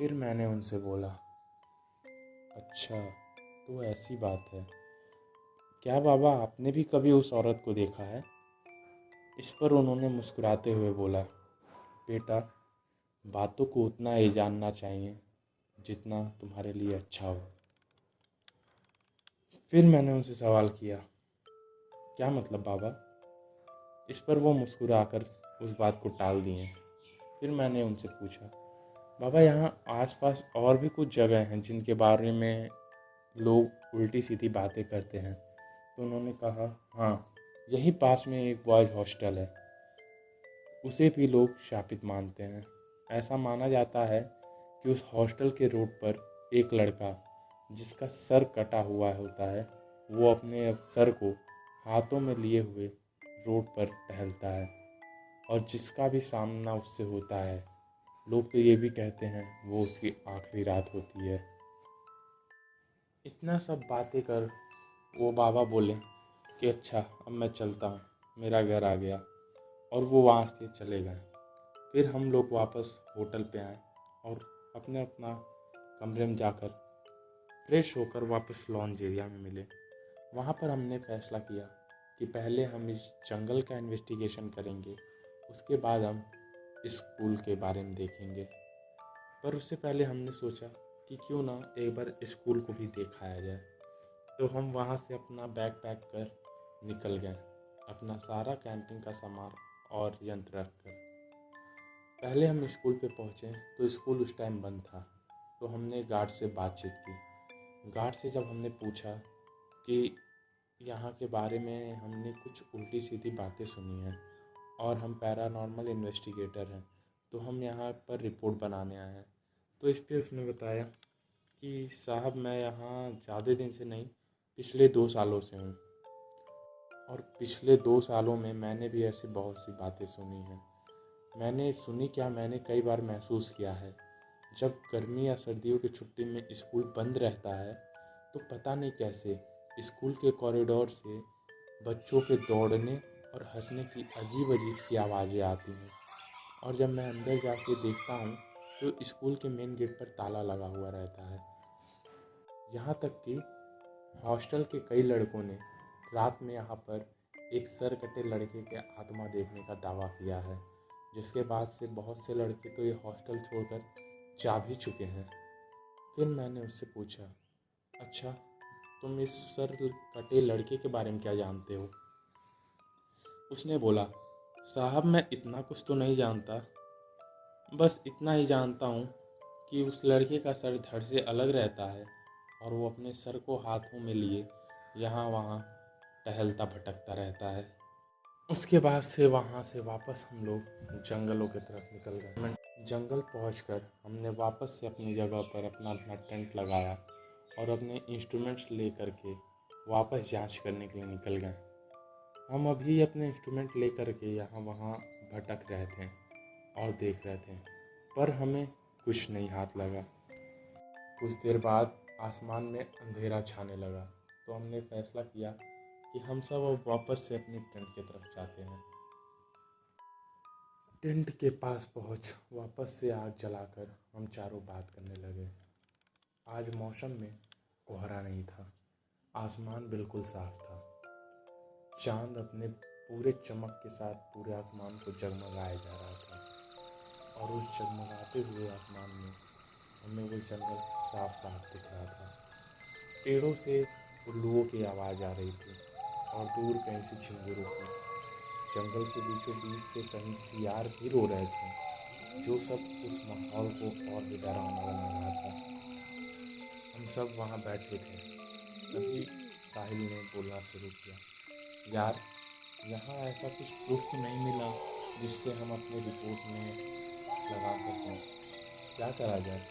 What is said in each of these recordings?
फिर मैंने उनसे बोला, अच्छा तो ऐसी बात है, क्या बाबा आपने भी कभी उस औरत को देखा है? इस पर उन्होंने मुस्कुराते हुए बोला, बेटा बातों को उतना ही जानना चाहिए जितना तुम्हारे लिए अच्छा हो। फिर मैंने उनसे सवाल किया, क्या मतलब बाबा? इस पर वो मुस्कुराकर उस बात को टाल दिए। फिर मैंने उनसे पूछा, बाबा यहाँ आसपास और भी कुछ जगह हैं जिनके बारे में लोग उल्टी सीधी बातें करते हैं? तो उन्होंने कहा, हाँ यहीं पास में एक बॉयज़ हॉस्टल है, उसे भी लोग शापित मानते हैं। ऐसा माना जाता है कि उस हॉस्टल के रोड पर एक लड़का जिसका सर कटा हुआ होता है, वो अपने सर को हाथों में लिए हुए रोड पर टहलता है, और जिसका भी सामना उससे होता है, लोग तो ये भी कहते हैं वो उसकी आखिरी रात होती है। इतना सब बातें कर वो बाबा बोले कि अच्छा अब मैं चलता हूँ, मेरा घर आ गया, और वो वहाँ से चले गए। फिर हम लोग वापस होटल पे आए और अपने अपना कमरे में जाकर फ्रेश होकर वापस लॉन्ज एरिया में मिले। वहाँ पर हमने फैसला किया कि पहले हम इस जंगल का इन्वेस्टिगेशन करेंगे, उसके बाद हम स्कूल के बारे में देखेंगे। पर उससे पहले हमने सोचा कि क्यों ना एक बार स्कूल को भी दिखाया जाए। तो हम वहाँ से अपना बैग पैक कर निकल गए, अपना सारा कैंपिंग का सामान और यंत्र रख कर। पहले हम स्कूल पे पहुँचे तो स्कूल उस टाइम बंद था। तो हमने गार्ड से बातचीत की। गार्ड से जब हमने पूछा कि यहाँ के बारे में हमने कुछ उल्टी सीधी बातें सुनी हैं और हम पैरानॉर्मल इन्वेस्टिगेटर हैं, तो हम यहाँ पर रिपोर्ट बनाने आए हैं। तो इस पर उसने बताया कि साहब मैं यहाँ ज़्यादा दिन से नहीं, पिछले 2 सालों से हूँ, और पिछले 2 सालों में मैंने भी ऐसी बहुत सी बातें सुनी हैं। मैंने कई बार महसूस किया है, जब गर्मी या सर्दियों की छुट्टी में स्कूल बंद रहता है तो पता नहीं कैसे स्कूल के कॉरिडोर से बच्चों के दौड़ने और हंसने की अजीब अजीब सी आवाज़ें आती हैं। और जब मैं अंदर जाके देखता हूँ तो स्कूल के मेन गेट पर ताला लगा हुआ रहता है। यहाँ तक कि हॉस्टल के कई लड़कों ने रात में यहाँ पर एक सर कटे लड़के के आत्मा देखने का दावा किया है, जिसके बाद से बहुत से लड़के तो ये हॉस्टल छोड़कर जा भी चुके हैं। फिर मैंने उससे पूछा, अच्छा तुम इस सर कटे लड़के के बारे में क्या जानते हो? उसने बोला, साहब मैं इतना कुछ तो नहीं जानता, बस इतना ही जानता हूँ कि उस लड़के का सर धड़ से अलग रहता है और वो अपने सर को हाथों में लिए यहाँ वहाँ टहलता भटकता रहता है। उसके बाद से वहाँ से वापस हम लोग जंगलों की तरफ निकल गए। जंगल पहुंचकर हमने वापस से अपनी जगह पर अपना अपना टेंट लगाया और अपने इंस्ट्रूमेंट्स लेकर के वापस जांच करने के लिए निकल गए। हम अभी अपने इंस्ट्रूमेंट लेकर के यहाँ वहाँ भटक रहे थे और देख रहे थे, पर हमें कुछ नहीं हाथ लगा। कुछ देर बाद आसमान में अंधेरा छाने लगा, तो हमने फैसला किया कि हम सब अब वापस से अपने टेंट की तरफ जाते हैं। टेंट के पास पहुंच वापस से आग जलाकर हम चारों बात करने लगे। आज मौसम में कोहरा नहीं था, आसमान बिल्कुल साफ था। चांद अपने पूरे चमक के साथ पूरे आसमान को जगमगाए जा रहा था, और उस जगमगाते हुए आसमान में हमें वो जंगल साफ साफ दिख रहा था। पेड़ों से उल्लुओं की आवाज़ आ रही थी और दूर कहीं से झिंगुरों की। जंगल के बीचों बीच से कहीं सियार भी रो रहे थे, जो सब उस माहौल को और भी डरावना बना रहा था। हम सब वहाँ बैठे थे, तभी साहिल ने बोलना शुरू किया, यार यहाँ ऐसा कुछ प्रूफ तो नहीं मिला जिससे हम अपनी रिपोर्ट में लगा सकें, क्या करा जाए?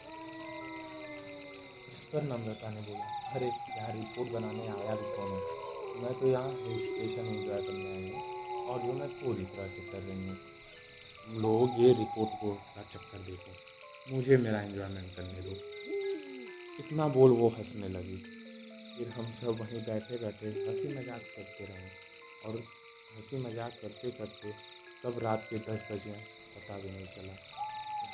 इस पर नम्रता ने बोला, अरे यहाँ रिपोर्ट बनाने आया भी कौन है? मैं तो यहाँ हिल स्टेशन एंजॉय करने आई हूँ, और जो मैं पूरी तरह से कर रही हूँ। लोग ये रिपोर्ट को का चक्कर देखो, मुझे मेरा एंजॉयमेंट करने दो। इतना बोल वो हंसने लगी। फिर हम सब वहीं बैठे बैठे हंसी मजाक करते रहे, और हंसी मजाक करते करते कब रात के 10 बजे पता भी नहीं चला।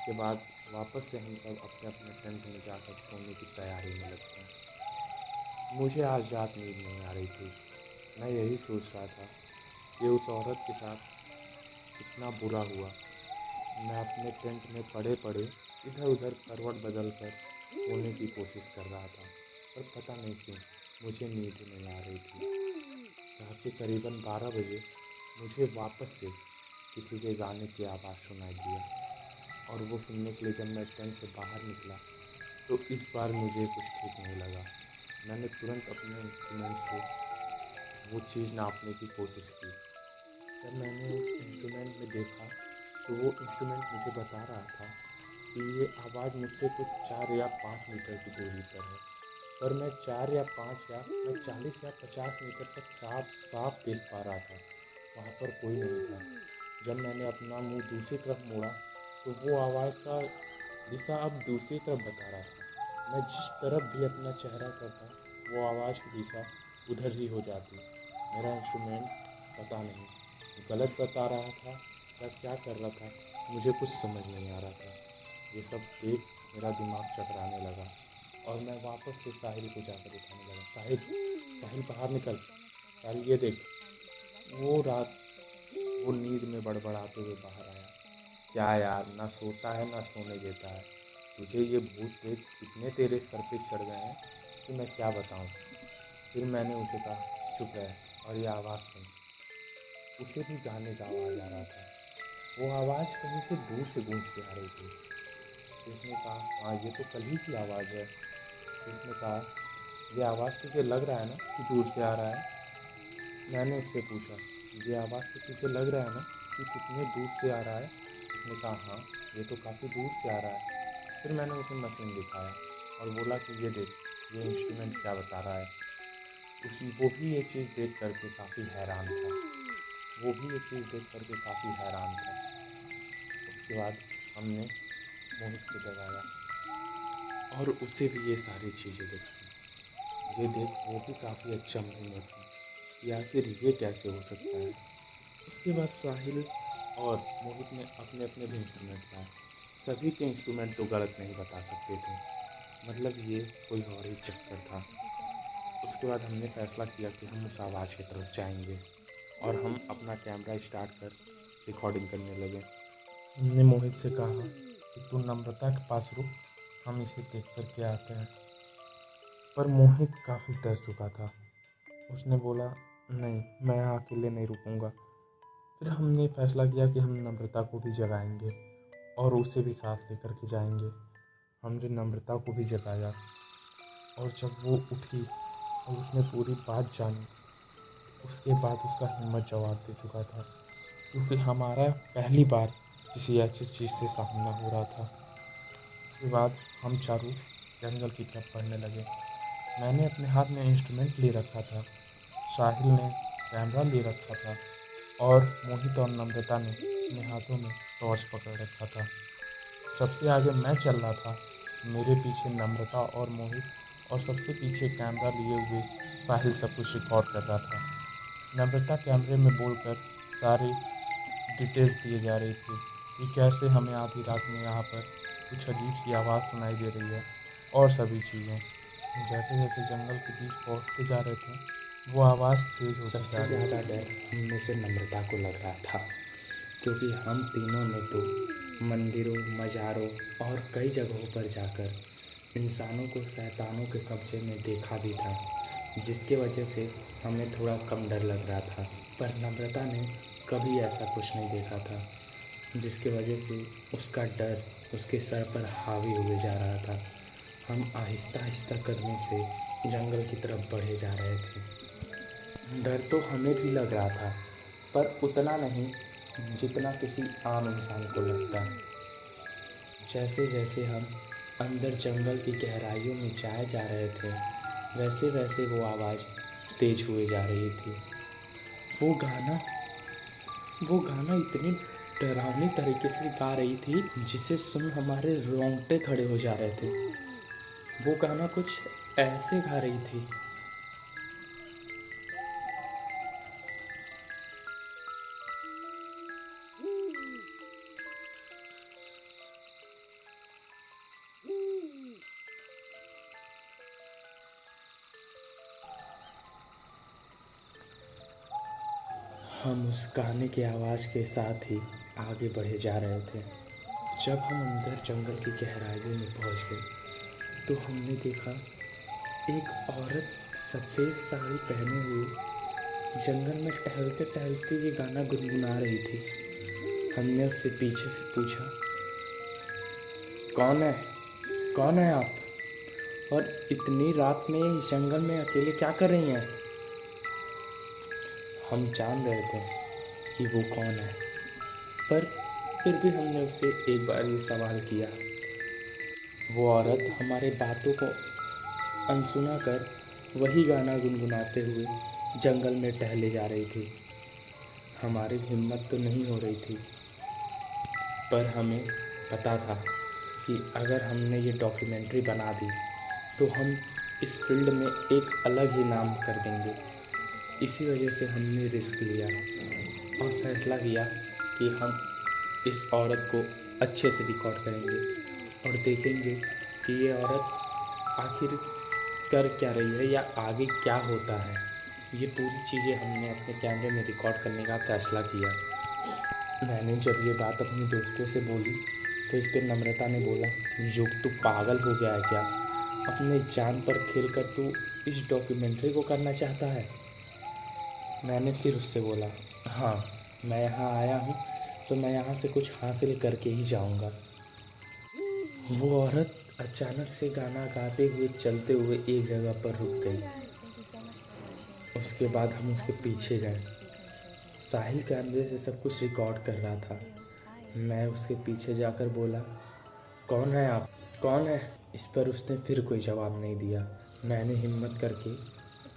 उसके बाद वापस से हम सब अपने अपने टेंट में जाकर सोने की तैयारी में लगते हैं। मुझे आज रात नींद नहीं आ रही थी। मैं यही सोच रहा था कि उस औरत के साथ कितना बुरा हुआ। मैं अपने टेंट में पड़े पड़े इधर उधर करवट बदल कर सोने की कोशिश कर रहा था, पर पता नहीं क्यों मुझे नींद ही नहीं आ रही थी। रात के करीबन 12 बजे मुझे वापस से किसी के गाने की आवाज़ सुनाई दिया, और वो सुनने के लिए जब मैं टेंट से बाहर निकला तो इस बार मुझे कुछ ठीक नहीं लगा। मैंने तुरंत अपने इंस्ट्रूमेंट से वो चीज़ नापने की कोशिश की। जब मैंने उस इंस्ट्रूमेंट में देखा तो वो इंस्ट्रूमेंट मुझे बता रहा था कि ये आवाज़ मुझसे कुछ 4 या 5 मीटर की दूरी पर है। पर मैं 4 या 5 या मैं 40 या 50 मीटर तक साफ साफ देख पा रहा था। वहाँ पर कोई नहीं था। जब मैंने अपना मुंह दूसरी तरफ मोड़ा तो वो आवाज़ का दिशा अब दूसरी तरफ बता रहा था। मैं जिस तरफ भी अपना चेहरा करता वो आवाज़ की दिशा उधर ही हो जाती। मेरा इंस्ट्रूमेंट पता नहीं गलत बता रहा था या क्या कर रहा था, मुझे कुछ समझ नहीं आ रहा था। ये सब देख मेरा दिमाग चकराने लगा और मैं वापस से साहिल को जाकर उठाने लगा। साहिल, साहिल बाहर निकल, साहिल ये देख। वो रात वो नींद में बड़बड़ाते हुए बाहर आया। क्या यार, ना सोता है ना सोने देता है। तुझे ये भूत प्रेत इतने तेरे सर पे चढ़ गए हैं कि मैं क्या बताऊं। फिर मैंने उसे कहा चुप रह और ये आवाज़ सुन। उसे भी गाने का आवाज़ आ रहा था। वो आवाज़ कहीं से दूर से गूंज के आ रही थी। फिर उसने कहा हाँ, ये तो कल ही की आवाज़ है। फिर उसने कहा ये आवाज़ तुझे लग रहा है ना कि दूर से आ रहा है। मैंने उससे पूछा ये आवाज़ तो तुझे लग रहा है ना कि कितने दूर से आ रहा है। उसने कहा हाँ, ये तो काफ़ी दूर से आ रहा है। फिर मैंने उसे मशीन दिखाया और बोला कि ये देख, ये इंस्ट्रूमेंट क्या बता रहा है। उसी वो भी ये चीज़ देख करके काफ़ी हैरान था। वो भी ये चीज़ देख करके काफ़ी हैरान था। उसके बाद हमने मोहित को जगाया और उसे भी ये सारी चीज़ें दिखाई। ये देख, वो भी काफ़ी अचंभे में था कि आखिर ये कैसे हो सकता है। उसके बाद साहिल और मोहित ने अपने अपने भी इंस्ट्रूमेंट लाए। सभी के इंस्ट्रूमेंट तो गलत नहीं बता सकते थे, मतलब ये कोई और ही चक्कर था। उसके बाद हमने फैसला किया कि हम उस आवाज़ की तरफ जाएंगे और हम अपना कैमरा स्टार्ट कर रिकॉर्डिंग करने लगे। हमने मोहित से कहा कि तू नम्रता के पास रुक, हम इसे देख कर के आते हैं। पर मोहित काफ़ी डर चुका था। उसने बोला नहीं, मैं यहाँ अकेले नहीं रुकूंगा। फिर हमने फैसला किया कि हम नम्रता को भी जगाएंगे और उसे भी साथ लेकर के जाएंगे। हमने नम्रता को भी जगाया और जब वो उठी और उसने पूरी बात जानी, उसके बाद उसका हिम्मत जवाब दे चुका था, क्योंकि हमारा पहली बार किसी ऐसी चीज़ से सामना हो रहा था। उसके बाद हम चारों जंगल की तरफ बढ़ने लगे। मैंने अपने हाथ में इंस्ट्रूमेंट ले रखा था, साहिल ने कैमरा ले रखा था और मोहित और नम्रता ने अपने हाथों में टॉर्च पकड़ रखा था। सबसे आगे मैं चल रहा था, मेरे पीछे नम्रता और मोहित, और सबसे पीछे कैमरा लिए हुए साहिल सब कुछ रिकॉर्ड कर रहा था। नम्रता कैमरे में बोलकर सारी डिटेल्स दिए जा रही थी कि कैसे हमें आधी रात में यहाँ पर कुछ अजीब सी आवाज़ सुनाई दे रही है और सभी चीज़ें। जैसे जैसे जंगल के बीच पहुँचते जा रहे थे वो आवाज़ तेज़ होती जा सबसे रही ज़्यादा थी। डर हम में से नम्रता को लग रहा था, क्योंकि हम तीनों ने तो मंदिरों, मज़ारों और कई जगहों पर जाकर इंसानों को शैतानों के कब्जे में देखा भी था, जिसके वजह से हमें थोड़ा कम डर लग रहा था। पर नम्रता ने कभी ऐसा कुछ नहीं देखा था, जिसके वजह से उसका डर उसके सर पर हावी हुए जा रहा था। हम आहिस्ता आहिस्ता कदमों से जंगल की तरफ बढ़े जा रहे थे। डर तो हमें भी लग रहा था, पर उतना नहीं जितना किसी आम इंसान को लगता। जैसे जैसे हम अंदर जंगल की गहराइयों में जाए जा रहे थे, वैसे वैसे वो आवाज़ तेज हुए जा रही थी। वो गाना वो गाना इतने डरावनी तरीके से गा रही थी, जिसे सुन हमारे रोंगटे खड़े हो जा रहे थे। वो गाना कुछ ऐसे गा रही थी। हम उस गाने की आवाज़ के साथ ही आगे बढ़े जा रहे थे। जब हम अंदर जंगल की गहराइयों में पहुंच गए तो हमने देखा एक औरत सफ़ेद साड़ी पहने हुए जंगल में टहलते टहलते ये गाना गुनगुना रही थी। हमने उससे पीछे से पूछा, कौन है, कौन है आप, और इतनी रात में इस जंगल में अकेले क्या कर रही हैं? हम जान रहे थे कि वो कौन है, पर फिर भी हमने उससे एक बार ये सवाल किया। वो औरत हमारे बातों को अनसुना कर वही गाना गुनगुनाते हुए जंगल में टहले जा रही थी। हमारी हिम्मत तो नहीं हो रही थी, पर हमें पता था कि अगर हमने ये डॉक्यूमेंट्री बना दी तो हम इस फील्ड में एक अलग ही नाम कर देंगे। इसी वजह से हमने रिस्क लिया और फैसला किया कि हम इस औरत को अच्छे से रिकॉर्ड करेंगे और देखेंगे कि ये औरत आखिर कर क्या रही है या आगे क्या होता है। ये पूरी चीज़ें हमने अपने कैमरे में रिकॉर्ड करने का फैसला किया। मैंने जब ये बात अपने दोस्तों से बोली तो इस पर नम्रता ने बोला, युग तू पागल हो गया है क्या? अपने जान पर खेल कर तू इस डॉक्यूमेंट्री को करना चाहता है? मैंने फिर उससे बोला, हाँ, मैं यहाँ आया हूँ तो मैं यहाँ से कुछ हासिल करके ही जाऊँगा। वो औरत अचानक से गाना गाते हुए चलते हुए एक जगह पर रुक गई। उसके बाद हम उसके पीछे गए। साहिल कैमरे से सब कुछ रिकॉर्ड कर रहा था। मैं उसके पीछे जाकर बोला, कौन है आप, कौन है? इस पर उसने फिर कोई जवाब नहीं दिया। मैंने हिम्मत करके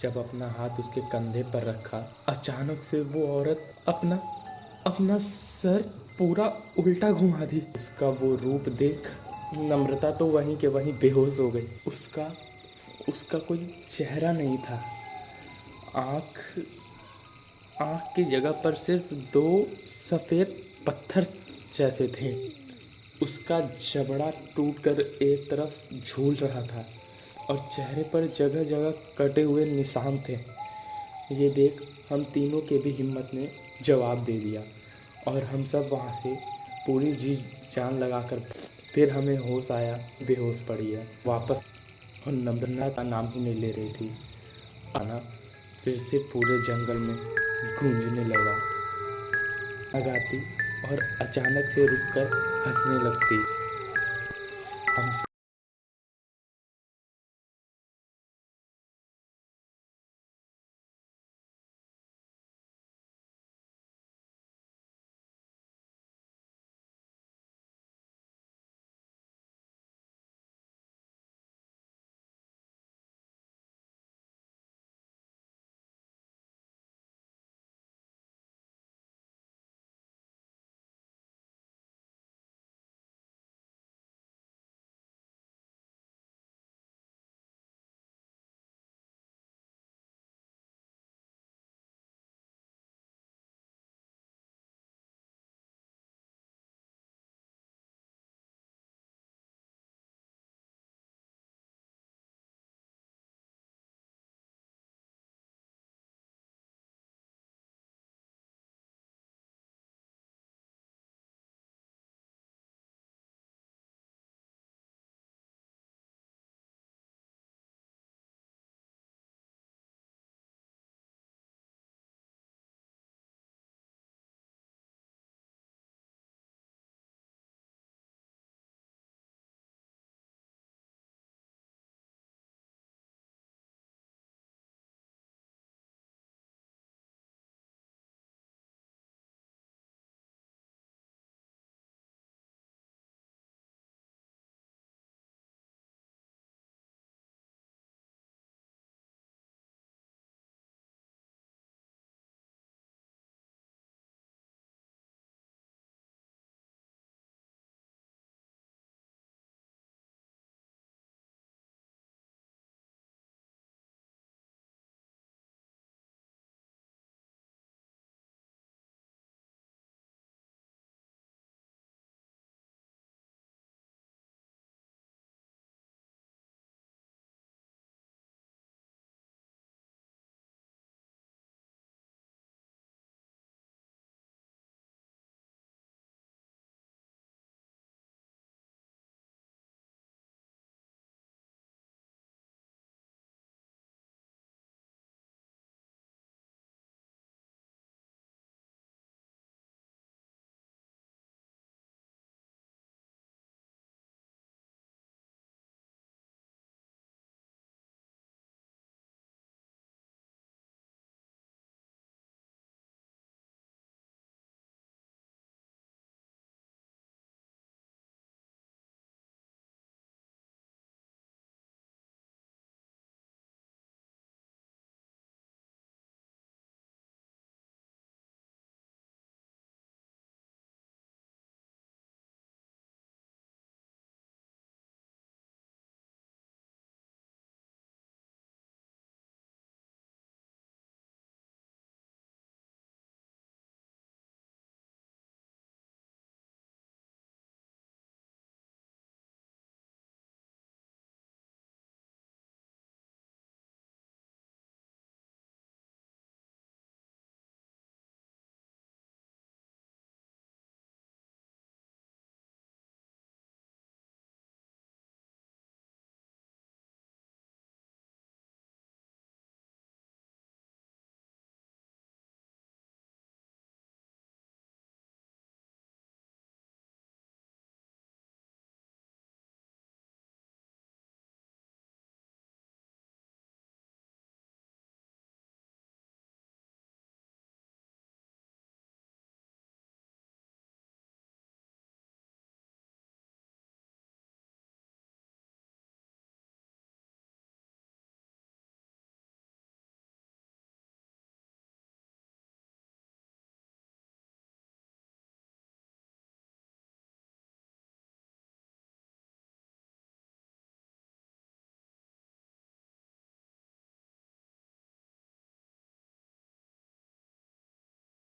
जब अपना हाथ उसके कंधे पर रखा, अचानक से वो औरत अपना सर पूरा उल्टा घुमा दी। उसका वो रूप देख नम्रता तो वहीं के वहीं बेहोश हो गई। उसका कोई चेहरा नहीं था। आँख की जगह पर सिर्फ 2 सफ़ेद पत्थर जैसे थे। उसका जबड़ा टूटकर एक तरफ झूल रहा था और चेहरे पर जगह जगह कटे हुए निशान थे। ये देख हम तीनों के भी हिम्मत ने जवाब दे दिया और हम सब वहाँ से पूरी जी जान लगाकर फिर हमें होश आया, बेहोश पड़ी है वापस, और नम्रता का नाम ही नहीं ले रही थी। आना फिर से पूरे जंगल में गूंजने लगा, लगाती और अचानक से रुककर हंसने लगती। हम